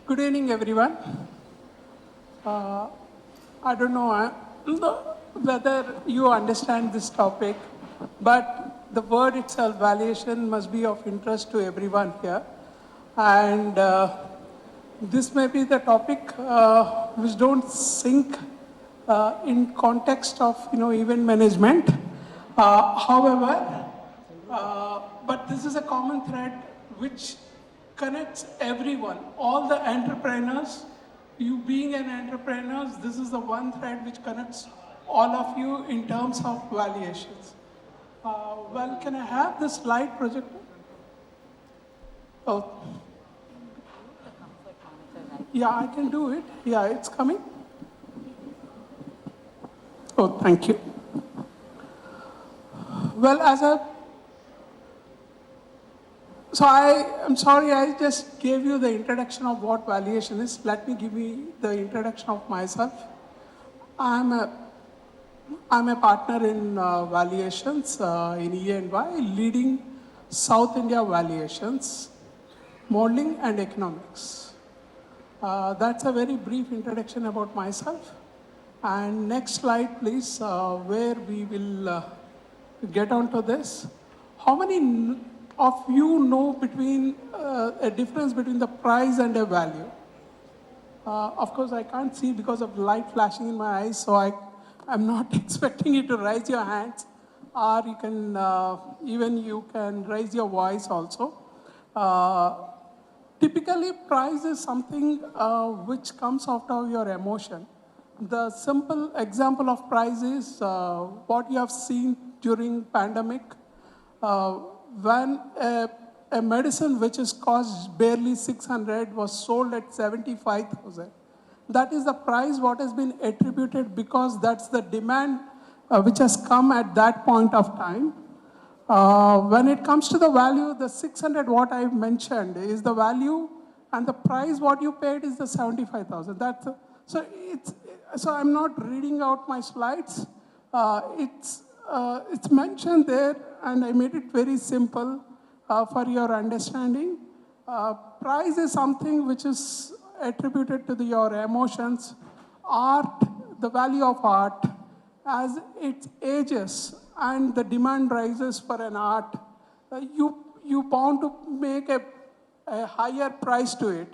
Good evening, everyone. I don't know whether you understand this topic, but the word itself, valuation, must be of interest to everyone here. And this may be the topic which don't sink in context of event management. However, but this is a common thread which connects everyone, all the entrepreneurs. You being an entrepreneur, this is the one thread which connects all of you in terms of valuations. Well, can I have the slide projector? Oh, yeah, I can do it. Yeah, it's coming. Oh, thank you. Well, so I'm sorry, I just gave you the introduction of what valuation is. Let me give you the introduction of myself. I'm a partner in valuations in E&Y, leading South India valuations, modeling and economics. That's a very brief introduction about myself. And next slide, please, where we will get onto this. How many of you know a difference between the price and a value? Of course, I can't see because of light flashing in my eyes, so I'm not expecting you to raise your hands, or you can you can raise your voice also. Typically, price is something which comes out of your emotion. The simple example of price is what you have seen during pandemic, when a medicine which is cost barely 600 was sold at 75,000. That is the price what has been attributed because that's the demand which has come at that point of time. When it comes to the value, the 600 what I mentioned is the value, and the price what you paid is the 75,000. So I'm not reading out my slides. It's mentioned there, and I made it very simple for your understanding. Price is something which is attributed to your emotions. Art, the value of art, as it ages and the demand rises for an art, you bound to make a higher price to it.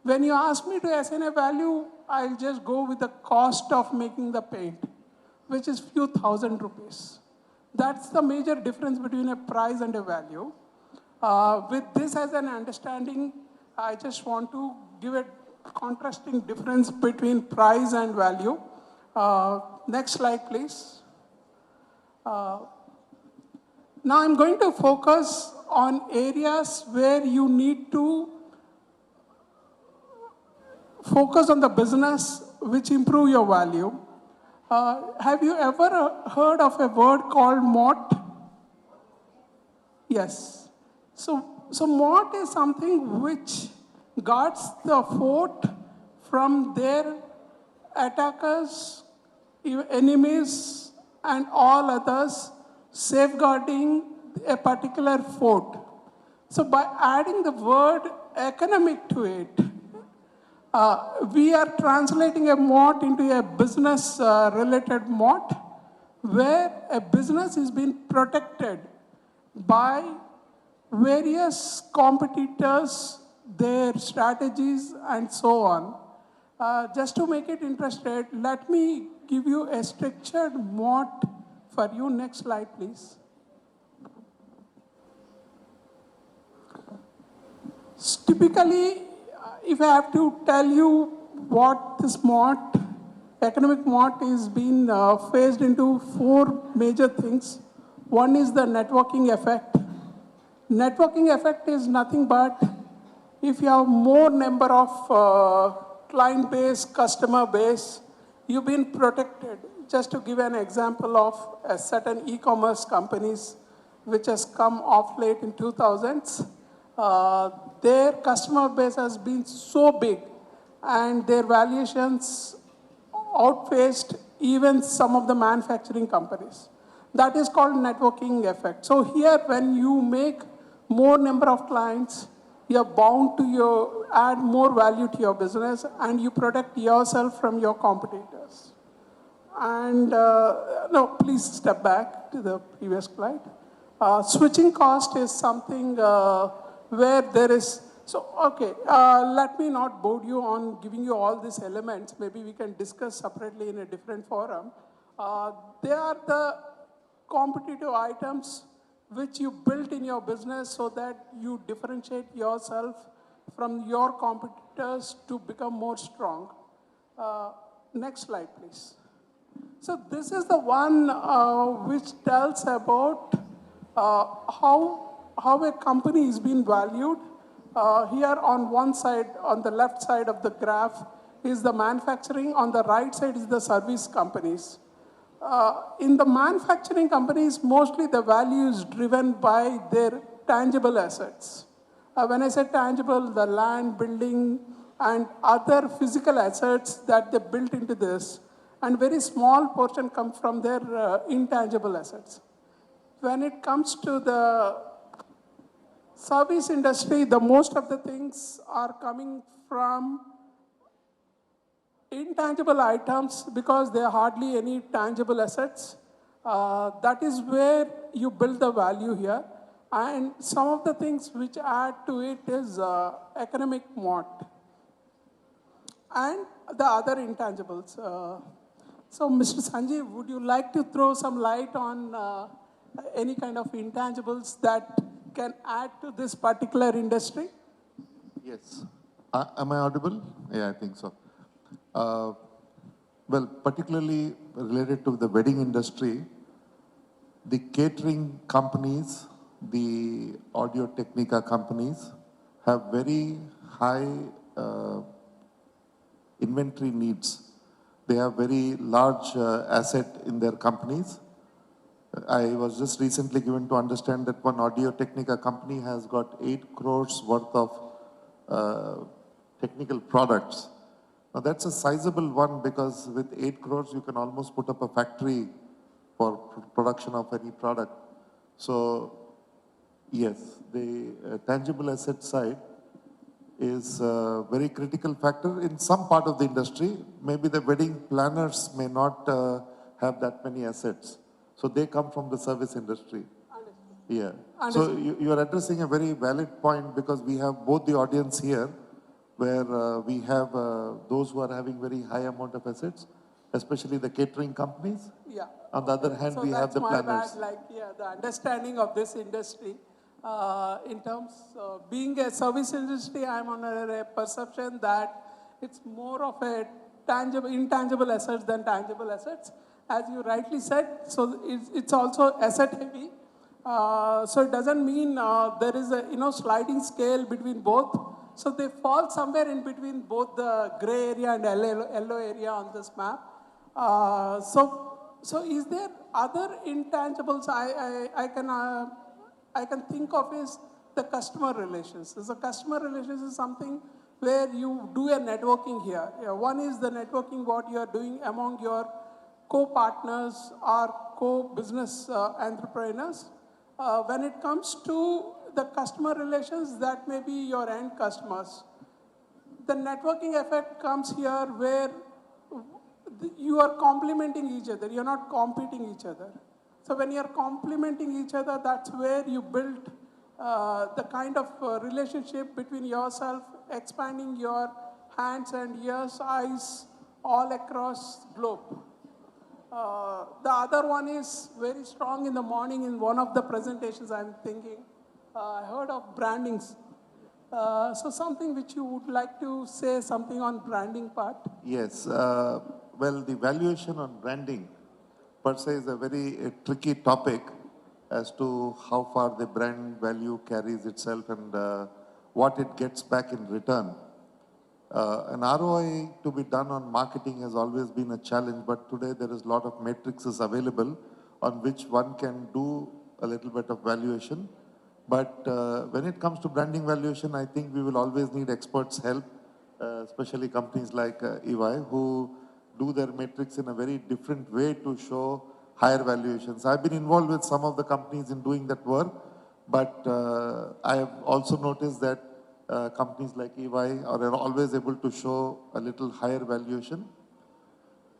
When you ask me to assign a value, I'll just go with the cost of making the paint, which is few thousand rupees. That's the major difference between a price and a value. With this as an understanding, I just want to give a contrasting difference between price and value. Next slide, please. Now I'm going to focus on areas where you need to focus on the business which improve your value. Have you ever heard of a word called moat? Yes. So moat is something which guards the fort from their attackers, enemies, and all others, safeguarding a particular fort. So by adding the word economic to it, we are translating a moat into a business-related moat, where a business is being protected by various competitors, their strategies, and so on. Just to make it interesting, let me give you a structured moat for you. Next slide, please. Typically, if I have to tell you what this moat, economic moat, is being phased into four major things. One is the networking effect. Networking effect is nothing but if you have more number of client base, customer base, you've been protected. Just to give an example of a certain e-commerce companies which has come off late in 2000s, their customer base has been so big and their valuations outpaced even some of the manufacturing companies. That is called networking effect. So here, when you make more number of clients, you're bound to add more value to your business, and you protect yourself from your competitors. And no, please step back to the previous slide. Switching cost is something where there is, so okay, let me not bore you on giving you all these elements. Maybe we can discuss separately in a different forum. They are the competitive items which you built in your business so that you differentiate yourself from your competitors to become more strong. Next slide, please. So this is the one which tells about how a company is being valued. Here on one side, on the left side of the graph, is the manufacturing. On the right side is the service companies. In the manufacturing companies, mostly the value is driven by their tangible assets. When I say tangible, the land, building, and other physical assets that they built into this, and very small portion comes from their intangible assets. When it comes to the service industry, the most of the things are coming from intangible items because there are hardly any tangible assets. That is where you build the value here. And some of the things which add to it is economic mot and the other intangibles. So, Mr. Sanjeev, would you like to throw some light on any kind of intangibles that can add to this particular industry? Yes. Am I audible? Yeah, I think so. Well, particularly related to the wedding industry, the catering companies, the Audio Technica companies have very high inventory needs. They have very large asset in their companies. I was just recently given to understand that one Audio Technica company has got 8 crores worth of technical products. Now that's a sizable one because with 8 crores you can almost put up a factory for production of any product. So yes, the tangible asset side is a very critical factor in some part of the industry. Maybe the wedding planners may not have that many assets. So they come from the service industry. Yeah. So you are addressing a very valid point because we have both the audience here where we have those who are having very high amount of assets, especially the catering companies. Yeah. On the other hand, so we have the planners. Bad, like, yeah, the understanding of this industry. In terms of being a service industry, I'm on a perception that it's more of a intangible assets than tangible assets. As you rightly said, so it's also asset heavy. So it doesn't mean there is a sliding scale between both. So they fall somewhere in between both the gray area and yellow area on this map. So is there other intangibles I can think of is the customer relations. So customer relations is something where you do a networking here. Yeah, one is the networking what you are doing among your co-partners or co-business entrepreneurs. When it comes to the customer relations, that may be your end customers. The networking effect comes here where you are complementing each other. You're not competing each other. So when you're complementing each other, that's where you build the kind of relationship between yourself, expanding your hands and ears, eyes all across globe. The other one is very strong in the morning in one of the presentations I'm thinking. I heard of brandings. So something which you would like to say something on branding part? Yes. Well, the valuation on branding per se is a very tricky topic as to how far the brand value carries itself and what it gets back in return. An ROI to be done on marketing has always been a challenge, but today there is a lot of matrices available on which one can do a little bit of valuation. But when it comes to branding valuation, I think we will always need experts' help, especially companies like EY, who do their metrics in a very different way to show higher valuations. I've been involved with some of the companies in doing that work, but I have also noticed that companies like EY are always able to show a little higher valuation.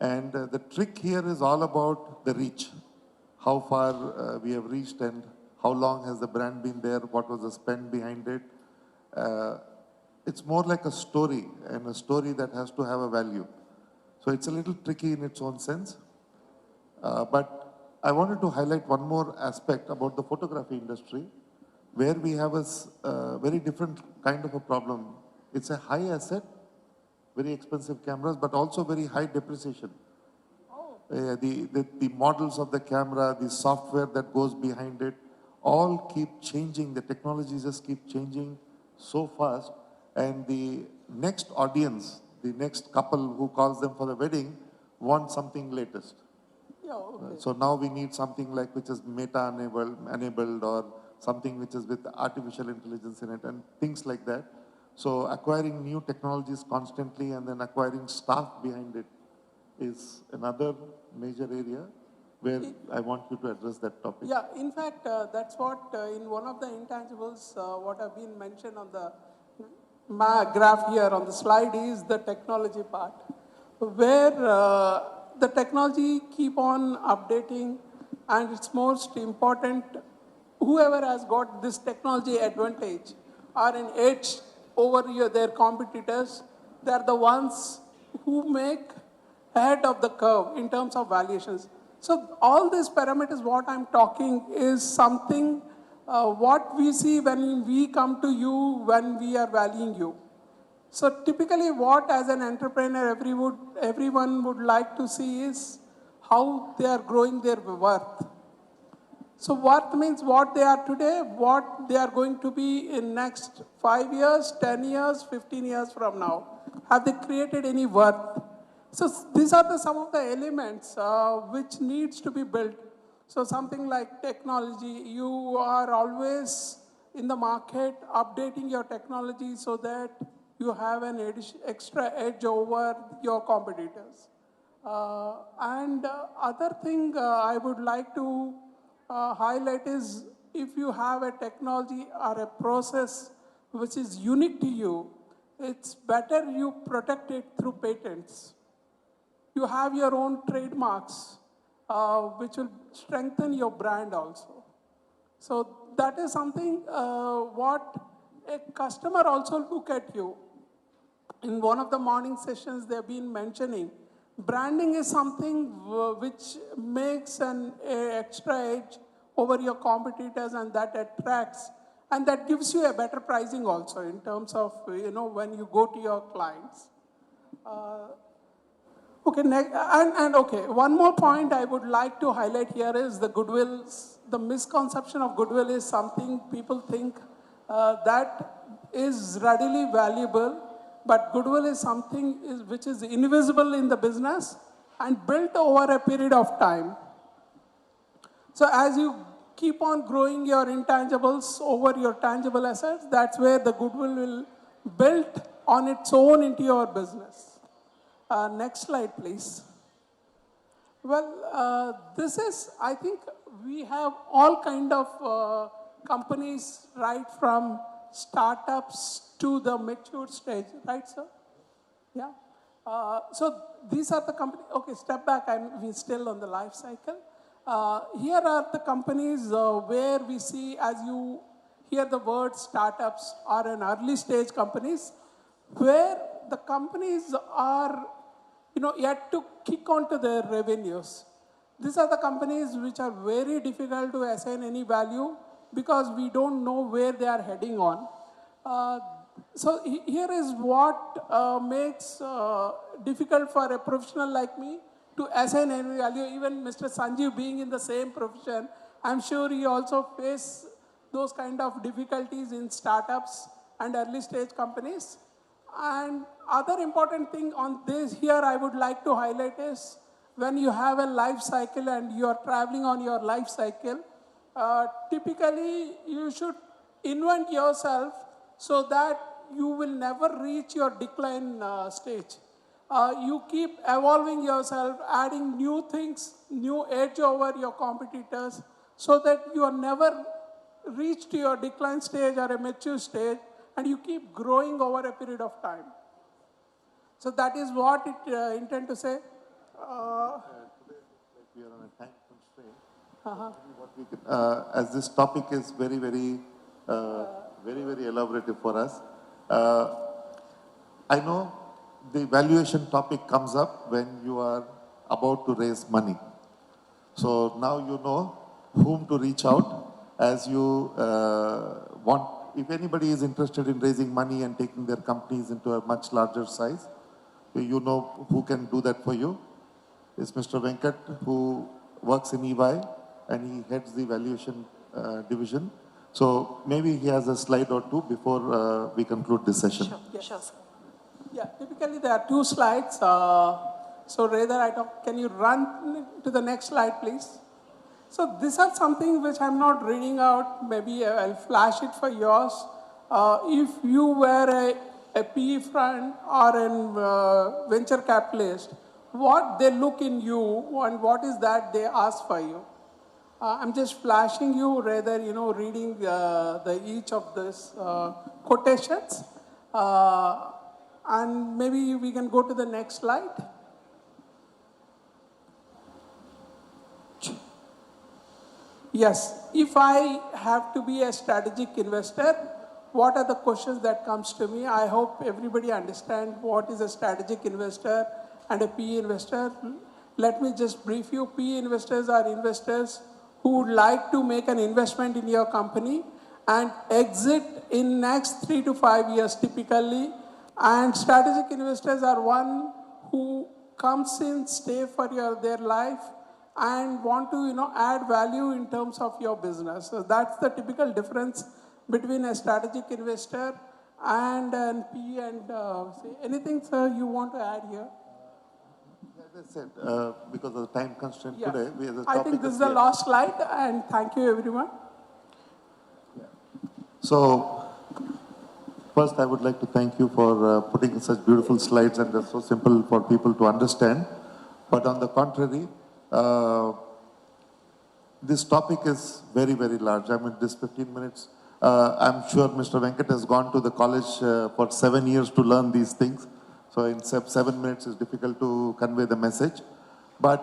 And the trick here is all about the reach. How far we have reached and how long has the brand been there, what was the spend behind it. It's more like a story, and a story that has to have a value. So it's a little tricky in its own sense. But I wanted to highlight one more aspect about the photography industry, where we have a very different kind of a problem. It's a high asset, very expensive cameras, but also very high depreciation. The models of the camera, the software that goes behind it, all keep changing. The technologies just keep changing so fast. And the next audience, the next couple who calls them for the wedding, want something latest. Yeah, okay. So now we need something like which is enabled or something which is with artificial intelligence in it and things like that. So acquiring new technologies constantly and then acquiring staff behind it is another major area where I want you to address that topic. Yeah, in fact, that's what in one of the intangibles, what have been mentioned on the graph here on the slide is the technology part, where the technology keep on updating, and it's most important, whoever has got this technology advantage or an edge over their competitors, they're the ones who make ahead of the curve in terms of valuations. So all these parameters, what I'm talking is something what we see when we come to you, when we are valuing you. So typically what as an entrepreneur everyone would like to see is how they are growing their worth. So worth means what they are today, what they are going to be in next 5 years, 10 years, 15 years from now. Have they created any worth? So these are some of the elements which needs to be built. So something like technology, you are always in the market updating your technology so that you have an extra edge over your competitors. And other thing I would like to highlight is if you have a technology or a process which is unique to you, it's better you protect it through patents. You have your own trademarks, which will strengthen your brand also. So that is something what a customer also look at you. In one of the morning sessions, they've been mentioning, branding is something which makes an extra edge over your competitors, and that attracts, and that gives you a better pricing also in terms of, when you go to your clients. Okay, okay, one more point I would like to highlight here is the goodwill. The misconception of goodwill is something people think that is readily valuable, but goodwill is something which is invisible in the business and built over a period of time. So as you keep on growing your intangibles over your tangible assets, that's where the goodwill will build on its own into your business. Next slide, please. Well, this is, I think, we have all kind of companies, right from startups to the mature stage, right, sir? Yeah. So these are the companies. Okay, step back. We're still on the life cycle. Here are the companies where we see, as you hear the word startups are an early stage companies, where the companies are yet to kick onto their revenues. These are the companies which are very difficult to assign any value because we don't know where they are heading on. So here is what makes difficult for a professional like me to assign any value. Even Mr. Sanjeev being in the same profession, I'm sure he also face those kind of difficulties in startups and early stage companies. And other important thing on this here I would like to highlight is when you have a life cycle and you are traveling on your life cycle, typically you should invent yourself so that you will never reach your decline stage. You keep evolving yourself, adding new things, new edge over your competitors so that you are never reached your decline stage or a mature stage, and you keep growing over a period of time. So that is what it intend to say. We are on a time constraint. As this topic is very, very elaborative for us, I know the valuation topic comes up when you are about to raise money. So now you know whom to reach out as you want. If anybody is interested in raising money and taking their companies into a much larger size, you know who can do that for you. It's Mr. Venkat, who works in EY and he heads the valuation division. So maybe he has a slide or two before we conclude this session. Sure, Yes. sure, sir. Yeah, typically there are 2 slides. So rather, can you run to the next slide, please? So these are something which I'm not reading out. Maybe I'll flash it for yours. If you were a PE fund or a venture capitalist, what they look in you and what is that they ask for you. I'm just flashing you rather, reading each of these quotations. And maybe we can go to the next slide. Yes, if I have to be a strategic investor, what are the questions that comes to me? I hope everybody understand what is a strategic investor and a PE investor. Let me just brief you. PE investors are investors who would like to make an investment in your company and exit in next 3 to 5 years typically. And strategic investors are one who comes in, stay for their life and want to add value in terms of your business. So that's the typical difference between a strategic investor and an PE. And anything, sir, you want to add here? As I said, because of the time constraint Yeah. today, I think this is the last slide, and thank you, everyone. So, first I would like to thank you for putting such beautiful slides, and they're so simple for people to understand. But on the contrary, this topic is very, very large. I mean, this 15 minutes, I'm sure Mr. Venkat has gone to the college for 7 years to learn these things. So in 7 minutes it's difficult to convey the message. But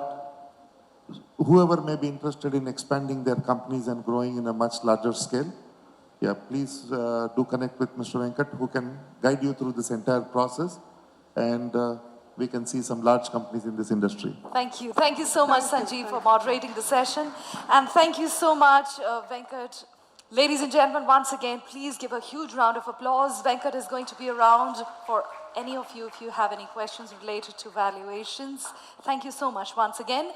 whoever may be interested in expanding their companies and growing in a much larger scale, yeah, please do connect with Mr. Venkat, who can guide you through this entire process, and we can see some large companies in this industry. Thank you. Thank you so much, Sanjeev, for moderating the session. And thank you so much, Venkat. Ladies and gentlemen, once again, please give a huge round of applause. Venkat is going to be around for any of you if you have any questions related to valuations. Thank you so much once again.